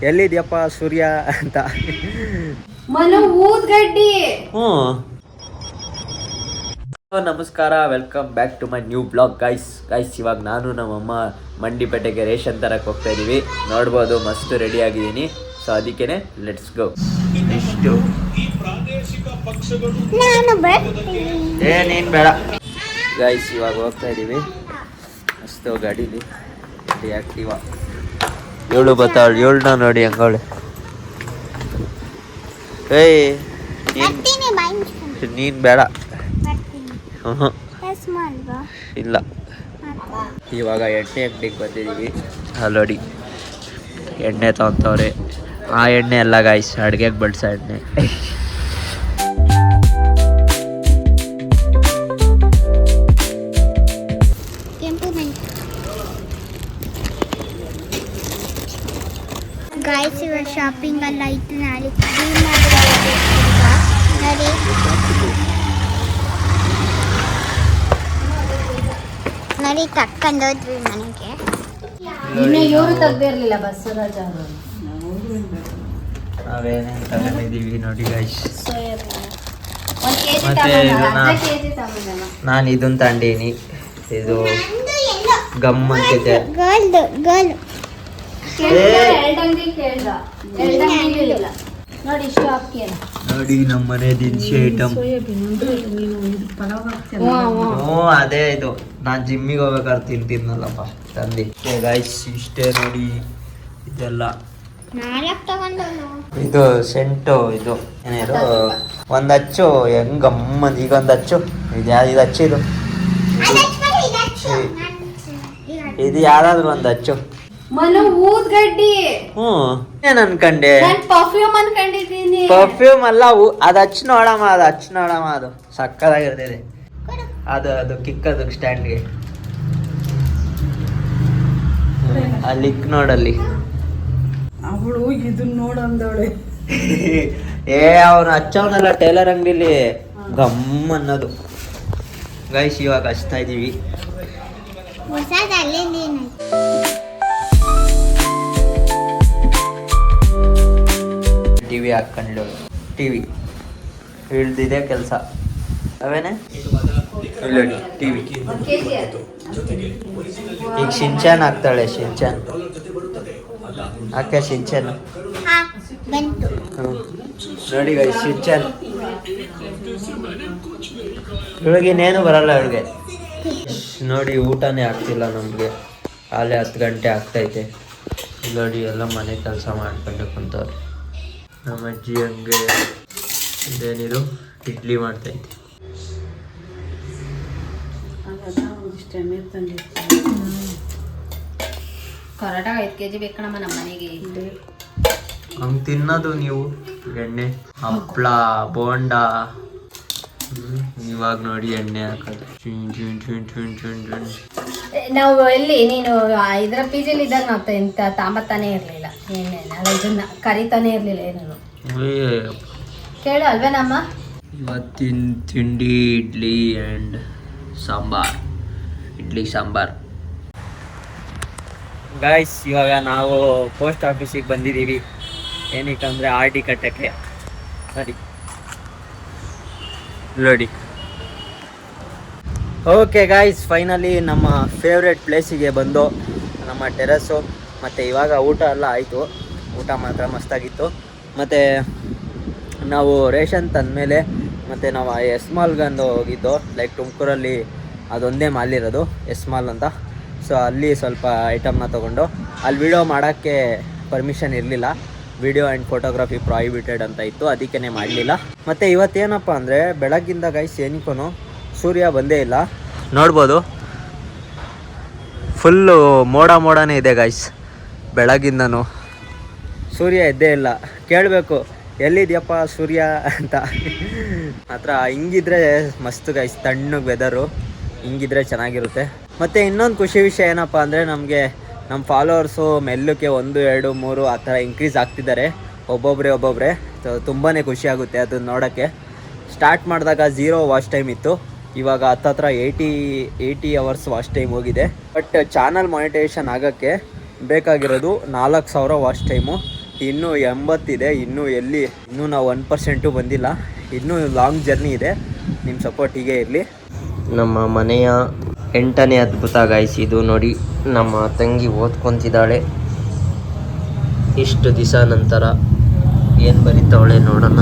ಎಲ್ಲಿದ್ಯಪ್ಪ ಸೂರ್ಯ ಅಂತ. ಊದ್ಗಡ್ಡಿ. ನಮಸ್ಕಾರ, welcome back to my new blog guys. ಇವಾಗ ನಾನು ನಮ್ಮಮ್ಮ ಮಂಡಿಪೇಟೆಗೆ ರೇಷನ್ ತರಕ್ಕೆ ಹೋಗ್ತಾ ಇದೀವಿ. ನೋಡ್ಬೋದು ಮಸ್ತ್ ರೆಡಿ ಆಗಿದ್ದೀನಿ. ಸೊ ಅದಕ್ಕೇನೆ ಲೆಟ್ಸ್ ಗೋ. ಇಷ್ಟು ನೀನು ಬೇಡ ಗೈಸ್. ಇವಾಗ ಹೋಗ್ತಾ ಇದೀವಿ ಮಸ್ತ್ ಗಾಡೀಲಿ. ಆಕ್ಟಿವಾ ಏಳು ಬತ್ತಾವಳು, ಏಳನ್ನ ನೋಡಿ ಹಂಗವಳೆ. ಏಯ್ ನೀನು ಬೇಡ. ಇಲ್ಲ. ಇವಾಗ ಎಣ್ಣೆ ಅಂಗಡಿಗೆ ಬಂದಿದ್ದೀವಿ. ಅಲ್ಲೋಡಿ ಎಣ್ಣೆ ತಗೊತವ್ರೆ. ಆ ಎಣ್ಣೆ ಎಲ್ಲ ಗಾಯ್ಸ್, ಅಡುಗೆಗೆ ಬಳಸೋ ಎಣ್ಣೆ. ಗಾಯ್ಸ್ ಇವಾಗ ಶಾಪಿಂಗ್ ಎಲ್ಲ ಆಯ್ತು. ನಾಳೆ ನೋಡಿ ಕರ್ಕೊಂಡು ಹೋದ್ವಿ ಮನೆಗೆ. ಇನ್ನು ಇವರು ತೆಗ್ದಿರ್ಲಿಲ್ಲ ಬಸ್ ರಾಜ ಅವರು. ನಾವೇನೇನು ತಗೊಂಡಿದ್ದೀವಿ ನೋಡಿ ಗಾಯ್ಸ್. ಮತ್ತೆ ನಾನು ಇದನ್ನ ತಗೊಂಡೀನಿ. ಇದು ಗಮ್ ಅಂತಿದೆ. ನೋಡಿ ಇಷ್ಟು ಅಕ್ಕಿ ನೋಡಿ ನಮ್ಮ ಮನೆ ದಿನಸಿ ಐಟಮ್. ಅದೇ ಇದು ನಾನು ಜಿಮ್ಮಿಗೆ ಹೋಗ್ಬೇಕಾದ್ರೆ ತಿಂತಿದ್ನಲ್ಲಪ್ಪ ತಂದು. ಗಾಯ್ಸ್ ಇಷ್ಟೇ ನೋಡಿ. ಇದೆಲ್ಲ ಇದು ಸೆಂಟು. ಇದು ಏನೇನು ಒಂದು ಹಚ್ಚು ಹೆಂಗ್ ಗಮ್ಮಂದ್. ಈಗ ಒಂದು ಹಚ್ಚು. ಇದು ಯಾವ್ದು ಹಚ್ಚು? ಇದು ಯಾರಾದ್ರೂ ಒಂದು ಹಚ್ಚು. ಊದ್ಗಡ್ಡಿ. ಏನ್ ಅನ್ಕಂಡೆ? ಪರ್ಫ್ಯೂಮ್ ಅನ್ಕೊಂಡಿದ್ದೀನಿ. ಪರ್ಫ್ಯೂಮ್ ಅಲ್ಲ, ಅದು ಹಚ್ಚು ನೋಡಮ್ಮ. ಅದು ಸಕ್ಕದಾಗಿರ್ತದೆ. ಅದು ಕಿಕ್ಕದು ಸ್ಟ್ಯಾಂಡ್ಗೆ. ಅಲ್ಲಿ ನೋಡಲ್ಲಿ ಅವಳು ಇದನ್ನ ನೋಡಂದವಳೆ. ಅವನು ಹಚ್ಚವನಲ್ಲ ಟೈಲರ್ ಅಂಗಡಿಲಿ ಗಮ್ ಅನ್ನೋದು. ಗೈಸ್ ಇವಾಗ ಹಚ್ತಾ ಇದೀವಿ. ಟಿವಿ ಹಾಕೊಂಡು ಟಿವಿ ಹಿಡ್ದಿದೆ ಕೆಲಸ. ಅವೇನೆ ಇಲ್ಲಡಿ ಟಿವಿ. ಈಗ ಶಿಂಚಾನ್ ಹಾಕ್ತಾಳೆ. ಶಿಂಚಾನ್ ಹಾಕ. ಶಿಂಚಾನ್ ನೋಡಿ ಗೈಸ್, ಶಿಂಚಾನ್. ಇವಳಿಗೇನೇನು ಬರಲ್ಲ ಇವಳಿಗೆ. ನೋಡಿ ಊಟನೇ ಆಗ್ತಿಲ್ಲ ನಮಗೆ. ಆಲೆ 10 ಗಂಟೆ ಆಗ್ತೈತೆ. ನೋಡಿ ಎಲ್ಲ ಮನೆ ಕೆಲಸ ಮಾಡ್ಕೊಂಡು ಕುಂತವ್ರೆ. ನಮ್ಮ ಅಜ್ಜಿ ಹಂಗೆ ಇದೇನಿದು ಇಡ್ಲಿ ಮಾಡ್ತೈತೆ. ಕರೆಕ್ಟಾಗಿ 5 kg ಬೇಕಣಮ್ಮ ನಮ್ಮ ಮನೆಗೆ. ಹಂಗೆ ತಿನ್ನೋದು ನೀವು. ಎಣ್ಣೆ ಹಪ್ಳ ಬೋಂಡ. ಇವಾಗ ನೋಡಿ ಎಣ್ಣೆ ಹಾಕೋದು. ನಾವು ಎಲ್ಲಿ ನೀನು ಇದ್ರ ಪಿಜಿಲಿ ಇದ್ದಾಗ ನಾವು ಇಂಥ ತಾಂಬತ್ತಾನೆ ಇರಲಿಲ್ಲ ಎಣ್ಣೆ. ನಾವು ಇದನ್ನ ಕರಿತಾನೆ ಇರಲಿಲ್ಲ ಏನು. ಕೇಳು ಅಲ್ವೇನಮ್ಮ. ಇವತ್ತಿನ ತಿಂಡಿ ಇಡ್ಲಿ ಆ್ಯಂಡ್ ಸಾಂಬಾರ್. ಇಡ್ಲಿ ಸಾಂಬಾರ್. ಗಾಯ್ಸ್ ಇವಾಗ ನಾವು ಪೋಸ್ಟ್ ಆಫೀಸಿಗೆ ಬಂದಿದ್ದೀವಿ. ಏನಕ್ಕಂದರೆ RD ಕಟ್ಟಕ್ಕೆ. ನೋಡಿ ಓಕೆ ಗಾಯ್ಸ್, ಫೈನಲಿ ನಮ್ಮ ಫೇವ್ರೆಟ್ ಪ್ಲೇಸಿಗೆ ಬಂದು ನಮ್ಮ ಟೆರಸ್ಸು. ಮತ್ತು ಇವಾಗ ಊಟ ಎಲ್ಲ ಆಯಿತು. ಊಟ ಮಾತ್ರ ಮಸ್ತಾಗಿತ್ತು. ಮತ್ತು ನಾವು ರೇಷನ್ ತಂದಮೇಲೆ ಮತ್ತು ನಾವು ಎಸ್ ಮಾಲ್ಗಂದು ಹೋಗಿದ್ದು. ಲೈಕ್ ತುಮಕೂರಲ್ಲಿ ಅದೊಂದೇ ಮಾಲ್ ಇರೋದು, ಎಸ್ ಮಾಲ್ ಅಂತ. ಸೊ ಅಲ್ಲಿ ಸ್ವಲ್ಪ ಐಟಮ್ನ ತೊಗೊಂಡು ಅಲ್ಲಿ ವಿಡಿಯೋ ಮಾಡೋಕ್ಕೆ ಪರ್ಮಿಷನ್ ಇರಲಿಲ್ಲ. ವಿಡಿಯೋ ಆ್ಯಂಡ್ ಫೋಟೋಗ್ರಫಿ ಪ್ರಾಹಿಬಿಟೆಡ್ ಅಂತ ಇತ್ತು, ಅದಕ್ಕೇ ಮಾಡಲಿಲ್ಲ. ಮತ್ತು ಇವತ್ತೇನಪ್ಪ ಅಂದರೆ ಬೆಳಗ್ಗಿಂದ ಗೈಸ್ ಏನಕ್ಕೂ ಸೂರ್ಯ ಬಂದೇ ಇಲ್ಲ. ನೋಡ್ಬೋದು ಫುಲ್ಲು ಮೋಡನೇ ಇದೆ ಗೈಸ್. ಬೆಳಗ್ಗಿಂದನೂ ಸೂರ್ಯ ಎದ್ದೇ ಇಲ್ಲ. ಕೇಳಬೇಕು ಎಲ್ಲಿದ್ಯಪ್ಪ ಸೂರ್ಯ ಅಂತ. ಮಾತ್ರ ಹಿಂಗಿದ್ರೆ ಮಸ್ತ್ ಗೈಸ್. ತಣ್ಣಗೆ ವೆದರು ಹಿಂಗಿದ್ರೆ ಚೆನ್ನಾಗಿರುತ್ತೆ. ಮತ್ತು ಇನ್ನೊಂದು ಖುಷಿ ವಿಷಯ ಏನಪ್ಪ ಅಂದರೆ ನಮಗೆ ನಮ್ಮ ಫಾಲೋವರ್ಸು ಮೆಲ್ಲಕ್ಕೆ 1, 2, 3 ಆ ಥರ ಇನ್ಕ್ರೀಸ್ ಆಗ್ತಿದ್ದಾರೆ ಒಬ್ಬೊಬ್ಬರೇ. ತುಂಬಾ ಖುಷಿ ಆಗುತ್ತೆ ಅದನ್ನು ನೋಡೋಕ್ಕೆ. ಸ್ಟಾರ್ಟ್ ಮಾಡಿದಾಗ 0 ವಾಚ್ ಟೈಮ್ ಇತ್ತು. ಇವಾಗ ಹತ್ತತ್ರ 80 ಅವರ್ಸ್ ವಾಚ್ ಟೈಮ್ ಹೋಗಿದೆ. ಬಟ್ ಚಾನಲ್ ಮಾನಿಟೈಸೇಷನ್ ಆಗೋಕ್ಕೆ ಬೇಕಾಗಿರೋದು 4000 ವಾಚ್ ಟೈಮು. ಇನ್ನೂ 80 ಇದೆ. ಇನ್ನೂ ನಾವು 1% ಬಂದಿಲ್ಲ. ಇನ್ನೂ ಲಾಂಗ್ ಜರ್ನಿ ಇದೆ. ನಿಮ್ಮ ಸಪೋರ್ಟ್ ಹೀಗೆ ಇರಲಿ. ನಮ್ಮ ಮನೆಯ 8ನೇ ಅದ್ಭುತ ಗಾಯ್ಸ್ ಇದು ನೋಡಿ. ನಮ್ಮ ತಂಗಿ ಓದ್ಕೊತಿದ್ದಾಳೆ. ಇಷ್ಟು ದಿವಸ ನಂತರ ಏನು ಬರೀತಾವಳೆ ನೋಡೋಣ.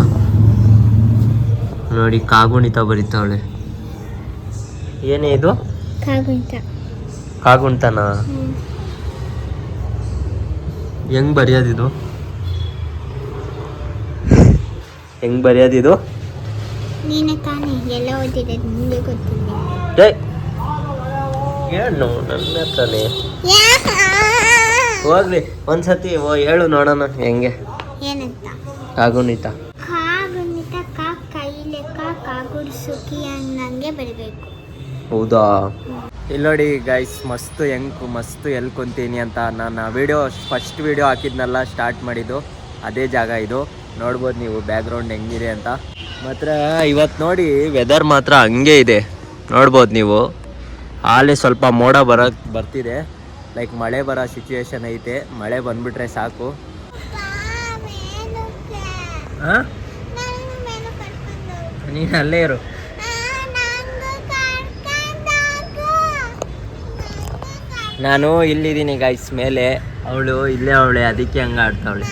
ನೋಡಿ ಕಾಗುಣಿತ ಬರೀತಾವಳೆ. ಏನೇ ಇದು? ಕಾಗುಣಿತನಾ? ಹೆಂಗ್ ಬರೆಯೋದಿದು? ನೀನೆ ತಾನೇ ಎಲ್ಲ ಓದಿದೆ, ನಿಮಗೆ ಗೊತ್ತಿಲ್ಲ. ಹೇಳು ನನ್ನ ಹತ್ರನೇ. ಹೋಗ್ಲಿ ಒಂದ್ಸತಿ ಹೇಳು ನೋಡೋಣ ಹೆಂಗೆ. ಏನಂತ? ಕಾಗುಣಿತ. ಕಾಗುಣಿತ ಕೈ ಲೆಕ್ಕ ಕಾಗುಡ್ಸುಕಿ ಅನ್ನಂಗೆ ಬರಬೇಕು. ಹೌದಾ? ಇಲ್ಲಿ ನೋಡಿ ಗೈಸ್, ಮಸ್ತು ಎಲ್ಕೊಂತೀನಿ ಅಂತ ನಾನು ಫಸ್ಟ್ ವಿಡಿಯೋ ಹಾಕಿದ್ನಲ್ಲ, ಸ್ಟಾರ್ಟ್ ಮಾಡಿದ್ದು ಅದೇ ಜಾಗ ಇದು. ನೋಡ್ಬೋದು ನೀವು ಬ್ಯಾಕ್ಗ್ರೌಂಡ್ ಹೆಂಗಿದೆ ಅಂತ. ಮಾತ್ರ ಇವತ್ತು ನೋಡಿ ವೆದರ್ ಮಾತ್ರ ಹಂಗೆ ಇದೆ, ನೋಡ್ಬೋದು ನೀವು. ಹಾಲೆ ಸ್ವಲ್ಪ ಮೋಡ ಬರ್ತಿದೆ, ಲೈಕ್ ಮಳೆ ಬರೋ ಸಿಚುವೇಶನ್ ಐತೆ. ಮಳೆ ಬಂದ್ಬಿಟ್ರೆ ಸಾಕು. ನೀನು ಅಲ್ಲೇ ಇರು. ನಾನು ಇಲ್ಲಿದ್ದೀನಿ ಗೈಸ್ ಮೇಲೆ, ಅವಳು ಇಲ್ಲೇ ಅವಳೆ, ಅದಕ್ಕೆ ಹಂಗೆ ಆಡ್ತಾವಳೆ.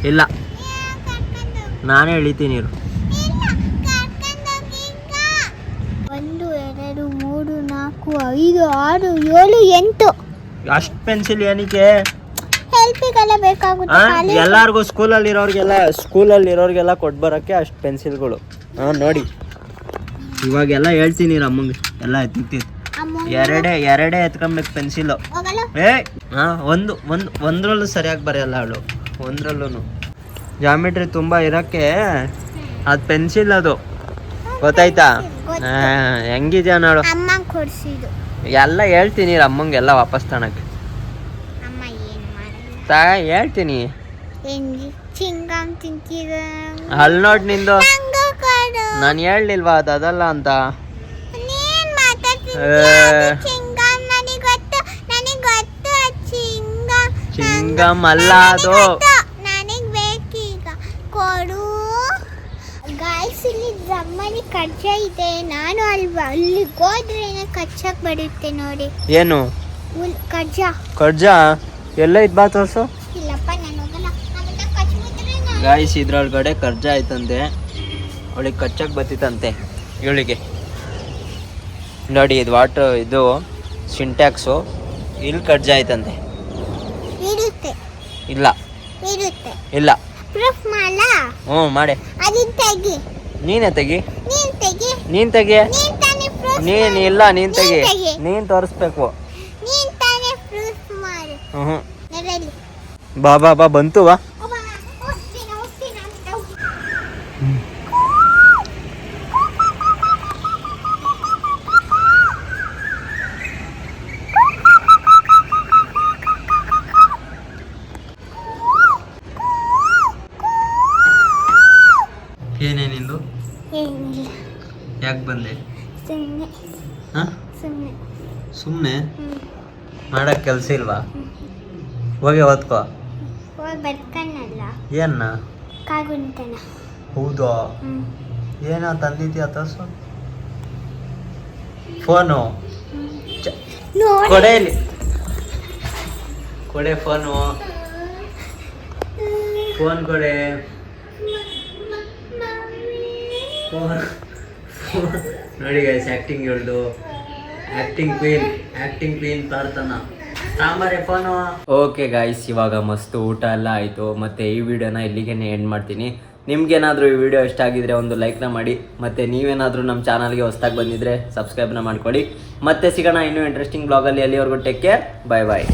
ಇಲ್ಲ ನಾನೇ ಎಳಿತೀನಿ ಇರು. 1 2 3 4 5 6 7 8 ಅಷ್ಟು ಪೆನ್ಸಿಲ್ ಏನಕ್ಕೆ? ಹೆಲ್ಪಿಗೆಲ್ಲ ಬೇಕಾಗುತ್ತೆ. ಎಲ್ಲಾರ್ಗು ಸ್ಕೂಲಲ್ಲಿರೋರಿಗೆಲ್ಲ ಕೊಟ್ಬರಕ್ಕೆ ಅಷ್ಟು ಪೆನ್ಸಿಲ್ಗಳು. ನೋಡಿ ಇವಾಗೆಲ್ಲ ಹೇಳ್ತೀನಿ ಅಮ್ಮಂಗೆ ಎಲ್ಲ ಎರಡೇ ಎತ್ಕೊಬೇಕು ಪೆನ್ಸಿಲು. ಒಂದ್ರಲ್ಲೂ ಸರಿಯಾಗಿ ಬರೆಯಲ್ಲ ಅವಳು, ಒಂದ್ರಲ್ಲೂ ಜಾಮಿಟ್ರಿ ತುಂಬ ಇರೋಕ್ಕೆ ಅದು ಪೆನ್ಸಿಲ್, ಅದು ಗೊತ್ತಾಯ್ತಾ? ಹೆಂಗಿದ್ಯಾ ನೋಡು. ಎಲ್ಲ ಹೇಳ್ತೀನಿ ಅಮ್ಮಂಗೆಲ್ಲ ವಾಪಸ್ ತನಕ್ಕೆ ಹೇಳ್ತೀನಿ. ಅಲ್ಲಿ ನೋಡಿ ನಿಂದು, ನಾನು ಹೇಳಲಿಲ್ವಾ ಅದಲ್ಲ ಅಂತ. ಚಿಂಗಮ್ ಅಲ್ಲ ಅದು. ಇಲ್ಲಿ ಡ್ರಮ್ಮಲ್ಲಿ ಕಜ್ಜ ಇದೆ. ನಾನು ಅಲ್ಲಿಗೆ ಹೋದ್ರೆ ಕಚ್ಚಕ್ ಬರುತ್ತೆ ನೋಡಿ. ಏನು ಕಜ್ಜ ಎಲ್ಲ ಇದ್ ಬಾ ತೋರ್ಸು. ಇಲ್ಲಪ್ಪ ನಾನು ಹೋಗಲ್ಲ. ಗಾಯ್ಸ್ ಇದ್ರೊಳಗಡೆ ಕರ್ಜ ಆಯ್ತಂತೆ, ಅವಳಿಗೆ ಕಚ್ಚಕ್ ಬತ್ತಿತ್ತಂತೆ ಇವಳಿಗೆ. ನೋಡಿ ಇದು ವಾಟರ್, ಇದು ಸಿಂಟ್ಯಾಕ್ಸು. ಇಲ್ಲಿ ಕರ್ಜ ಆಯ್ತಂತೆ. ಇಲ್ಲ ಇಲ್ಲ ಪ್ರೂಫ್ ಮಾಡ. ಮಾಡಿ. ನೀನೇ ತೆಗಿ. ನೀನ್ ಇಲ್ಲ, ನೀನ್ ತೆಗಿ. ನೀನ್ ತೋರಿಸ್ಬೇಕು. ಬಾ ಬಂತು ಬಾ. ಏನೇನಿಂದು? ಯಾಕೆ ಬಂದೆ? ಸುಮ್ಮನೆ ಮಾಡಕ್ ಕೆಲಸ ಇಲ್ವಾ? ಹೋಗಿ ಓದ್ಕೋ. ಏನ್ನ? ಹೌದಾ? ಏನೋ ತಂದಿದ್ಯಾ ತೋರ್ಸು. ಫೋನು ಕೊಡೆ, ಇಲ್ಲಿ ಕೊಡೆ ಫೋನು. ಫೋನ್ ಕೊಡೆ. ನೋಡಿ ಗೈಸ್, ಆ್ಯಕ್ಟಿಂಗ್ ಹೇಳ್ದು. ಆ್ಯಕ್ಟಿಂಗ್ ಕ್ವೀನ್ ಪ್ರಾರ್ಥನಾ ಸಾಂಬಾರೇ ಫೋನು. ಓಕೆ ಗಾಯ್ಸ್, ಇವಾಗ ಮಸ್ತ್ ಊಟ ಎಲ್ಲ ಆಯಿತು. ಮತ್ತು ಈ ವಿಡಿಯೋನ ಇಲ್ಲಿಗೆ ಎಂಡ್ ಮಾಡ್ತೀನಿ. ನಿಮ್ಗೇನಾದರೂ ಈ ವಿಡಿಯೋ ಇಷ್ಟ ಆಗಿದ್ರೆ ಒಂದು ಲೈಕ್ನ ಮಾಡಿ. ಮತ್ತು ನೀವೇನಾದರೂ ನಮ್ಮ ಚಾನಲ್ಗೆ ಹೊಸ್ದಾಗಿ ಬಂದಿದ್ದರೆ ಸಬ್ಸ್ಕ್ರೈಬ್ನ ಮಾಡ್ಕೊಳ್ಳಿ. ಮತ್ತೆ ಸಿಗೋಣ ಇನ್ನೂ ಇಂಟ್ರೆಸ್ಟಿಂಗ್ ಬ್ಲಾಗಲ್ಲಿ. ಅಲ್ಲಿವರೆಗೂ ಟೇಕ್ ಕೇರ್, ಬಾಯ್.